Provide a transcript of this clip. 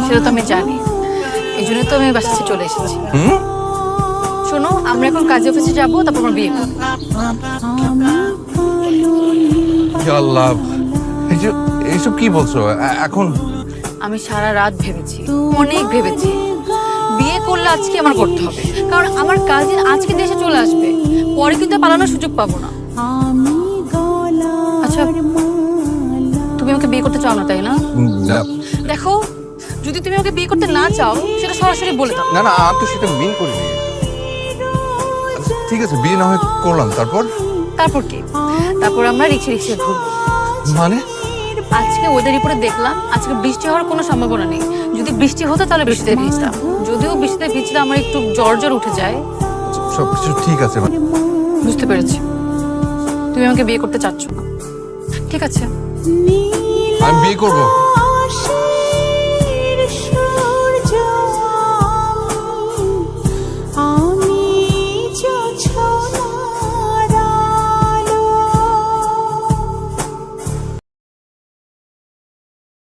সেটা তো আমি জানি, এই জন্য তো আমি বাসা ছেড়ে চলে এসেছি। শোনো, আমরা এখন কাজে অফিসে যাবো, তারপর আমার বিয়ে করবো। আল্লাহ, এইসব কি বলছো এখন? আমি সারা রাত ভেবেছি, অনেক ভেবেছি। বিয়ে করলে আজকে আমার করতে হবে, কারণ আমার কাজিন আজকে দেশে চলে আসবে, পরে কিন্তু পালানোর সুযোগ পাবো না। আচ্ছা, তুমি আমাকে বিয়ে করতে চাও না, তাই না? না দেখো, যদি তুমি আমাকে বিয়ে করতে না চাও সেটা সরাসরি বলে দাও। না, আমি তো সেটা মিন করিনি। আচ্ছা, ঠিক আছে, বিয়ে না হয় করলাম, তারপর? তারপর কি? তারপর আমরা রিক্সে রিক্সে ঘুরবো। মানে? আজকে ওয়েদার রিপোর্টে দেখলাম আজকে বৃষ্টি হওয়ার কোনো সম্ভাবনা নেই। যদি বৃষ্টি হতো তাহলে বৃষ্টিতে ভিজতাম। যদিও বৃষ্টিতে ভিজলে আমার একটু জ্বর জ্বর উঠে যায়। সবকিছু ঠিক আছে। বুঝতে পেরেছি, তুমি আমাকে বিয়ে করতে চাচ্ছ না। ঠিক আছে, আমি বিয়ে করবো।